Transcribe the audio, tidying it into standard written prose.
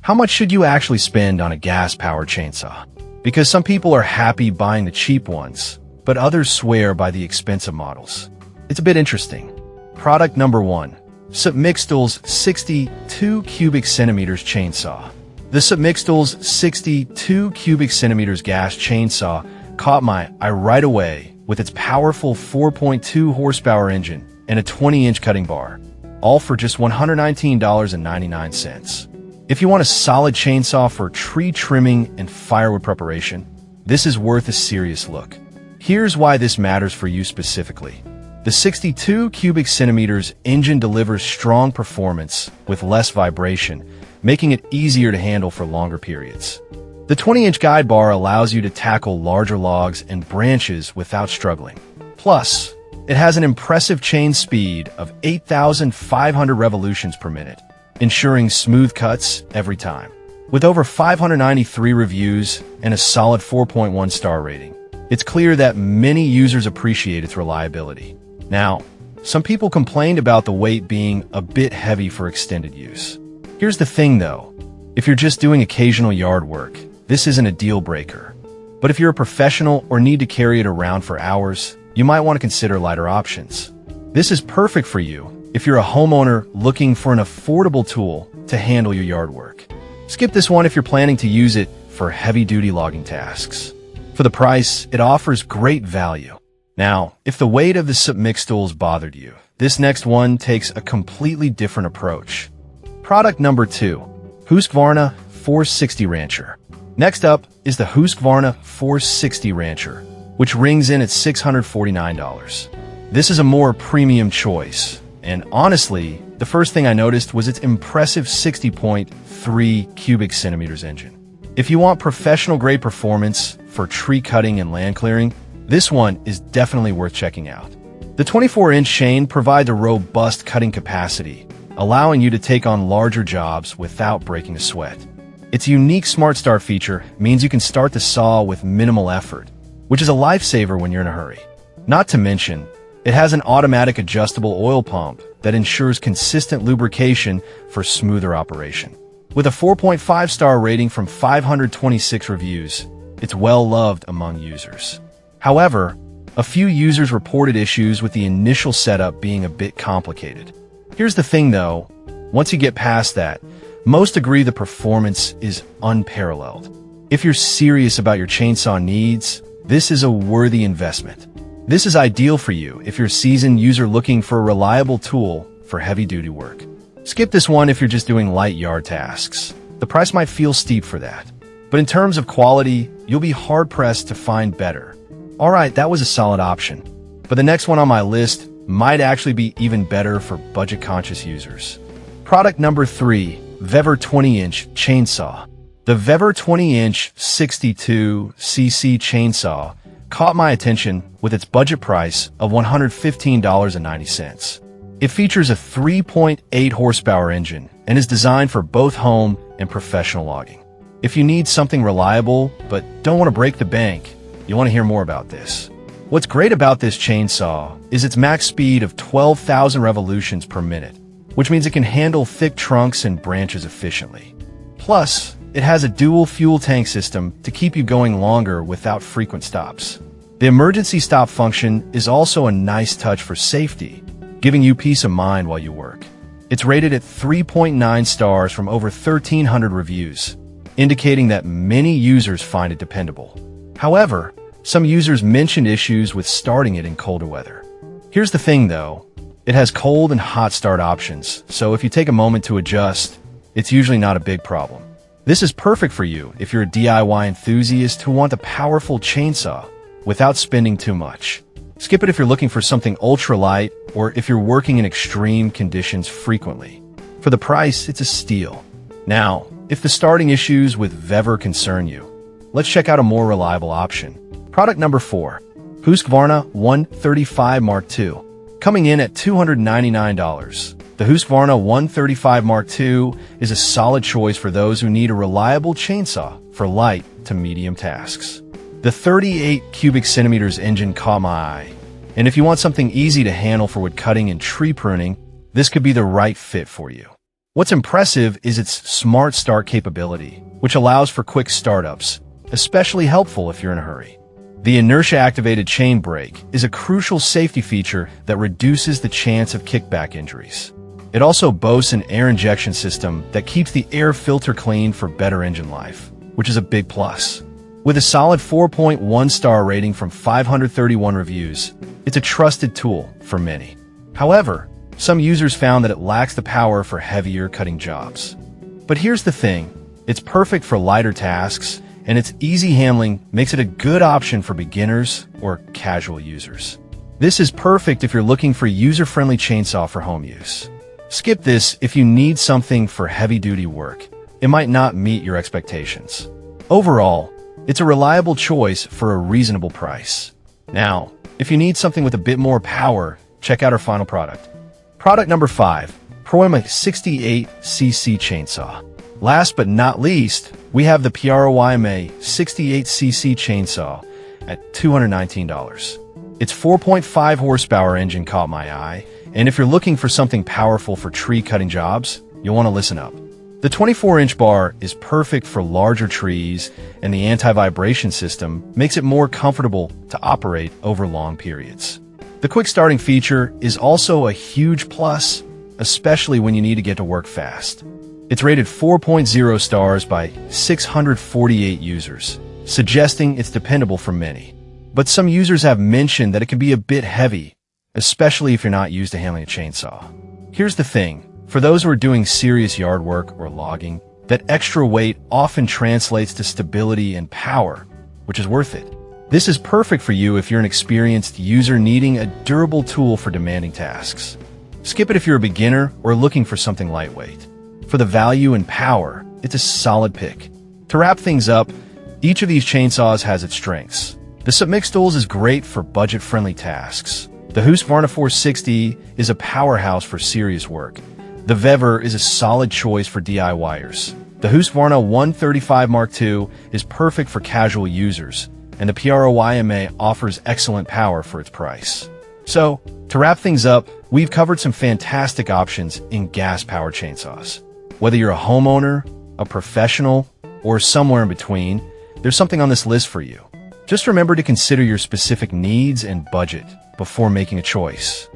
How much should you actually spend on a gas-powered chainsaw? Because some people are happy buying the cheap ones, but others swear by the expensive models. It's a bit interesting. Product number 1. Submixtul's 62 cubic centimeters chainsaw. The Submixtul's 62 cubic centimeters gas chainsaw caught my eye right away with its powerful 4.2 horsepower engine and a 20-inch cutting bar, all for just $119.99. If you want a solid chainsaw for tree trimming and firewood preparation, this is worth a serious look. Here's why this matters for you specifically. The 62 cubic centimeters engine delivers strong performance with less vibration, making it easier to handle for longer periods. The 20-inch guide bar allows you to tackle larger logs and branches without struggling. Plus, it has an impressive chain speed of 8,500 revolutions per minute, ensuring smooth cuts every time. With over 593 reviews and a solid 4.1 star rating, it's clear that many users appreciate its reliability. Now, some people complained about the weight being a bit heavy for extended use. Here's the thing though, if you're just doing occasional yard work, this isn't a deal breaker. But if you're a professional or need to carry it around for hours, you might want to consider lighter options. This is perfect for you if you're a homeowner looking for an affordable tool to handle your yard work. Skip this one if you're planning to use it for heavy-duty logging tasks. For the price, it offers great value. Now, if the weight of the Submixtuls bothered you, this next one takes a completely different approach. Product number 2. Husqvarna 460 Rancher. Next up is the Husqvarna 460 Rancher, which rings in at $649. This is a more premium choice. And honestly, the first thing I noticed was its impressive 60.3 cubic centimeters engine. If you want professional-grade performance for tree cutting and land clearing, this one is definitely worth checking out. The 24-inch chain provides a robust cutting capacity, allowing you to take on larger jobs without breaking a sweat. Its unique Smart Start feature means you can start the saw with minimal effort, which is a lifesaver when you're in a hurry. Not to mention, it has an automatic adjustable oil pump that ensures consistent lubrication for smoother operation. With a 4.5 star rating from 526 reviews, it's well loved among users. However, a few users reported issues with the initial setup being a bit complicated. Here's the thing though, once you get past that, most agree the performance is unparalleled. If you're serious about your chainsaw needs, this is a worthy investment. This is ideal for you if you're a seasoned user looking for a reliable tool for heavy-duty work. Skip this one if you're just doing light yard tasks. The price might feel steep for that. But in terms of quality, you'll be hard-pressed to find better. Alright, that was a solid option. But the next one on my list might actually be even better for budget-conscious users. Product number 3, Vever 20-inch Chainsaw. The Vever 20-inch 62cc chainsaw caught my attention with its budget price of $115.90. It features a 3.8 horsepower engine and is designed for both home and professional logging. If you need something reliable but don't want to break the bank, you want to hear more about this. What's great about this chainsaw is its max speed of 12,000 revolutions per minute, which means it can handle thick trunks and branches efficiently. Plus, it has a dual fuel tank system to keep you going longer without frequent stops. The emergency stop function is also a nice touch for safety, giving you peace of mind while you work. It's rated at 3.9 stars from over 1,300 reviews, indicating that many users find it dependable. However, some users mentioned issues with starting it in colder weather. Here's the thing though, it has cold and hot start options, so if you take a moment to adjust, it's usually not a big problem. This is perfect for you if you're a DIY enthusiast who want a powerful chainsaw without spending too much. Skip it if you're looking for something ultra-light or if you're working in extreme conditions frequently. For the price, it's a steal. Now, if the starting issues with Vever concern you, let's check out a more reliable option. Product number 4, Husqvarna 135 Mark II. Coming in at $299. The Husqvarna 135 Mark II is a solid choice for those who need a reliable chainsaw for light to medium tasks. The 38 cubic centimeters engine caught my eye, and if you want something easy to handle for wood cutting and tree pruning, this could be the right fit for you. What's impressive is its smart start capability, which allows for quick startups, especially helpful if you're in a hurry. The inertia-activated chain brake is a crucial safety feature that reduces the chance of kickback injuries. It also boasts an air injection system that keeps the air filter clean for better engine life, which is a big plus. With a solid 4.1 star rating from 531 reviews, it's a trusted tool for many. However, some users found that it lacks the power for heavier cutting jobs. But here's the thing, it's perfect for lighter tasks, and its easy handling makes it a good option for beginners or casual users. This is perfect if you're looking for a user-friendly chainsaw for home use. Skip this if you need something for heavy-duty work. It might not meet your expectations. Overall, it's a reliable choice for a reasonable price. Now, if you need something with a bit more power, check out our final product. Product number 5, prolong 68cc chainsaw. Last but not least, we have the prolong 68cc chainsaw at $219. Its 4.5 horsepower engine caught my eye, and if you're looking for something powerful for tree cutting jobs, you'll want to listen up. The 24-inch bar is perfect for larger trees, and the anti-vibration system makes it more comfortable to operate over long periods. The quick starting feature is also a huge plus, especially when you need to get to work fast. It's rated 4.0 stars by 648 users, suggesting it's dependable for many. But some users have mentioned that it can be a bit heavy, especially if you're not used to handling a chainsaw. Here's the thing, for those who are doing serious yard work or logging, that extra weight often translates to stability and power, which is worth it. This is perfect for you if you're an experienced user needing a durable tool for demanding tasks. Skip it if you're a beginner or looking for something lightweight. For the value and power, it's a solid pick. To wrap things up, each of these chainsaws has its strengths. The Submix Tools is great for budget-friendly tasks. The Husqvarna 460 is a powerhouse for serious work. The Vever is a solid choice for DIYers. The Husqvarna 135 Mark II is perfect for casual users, and the prolong offers excellent power for its price. So, to wrap things up, we've covered some fantastic options in gas-powered chainsaws. Whether you're a homeowner, a professional, or somewhere in between, there's something on this list for you. Just remember to consider your specific needs and budget before making a choice.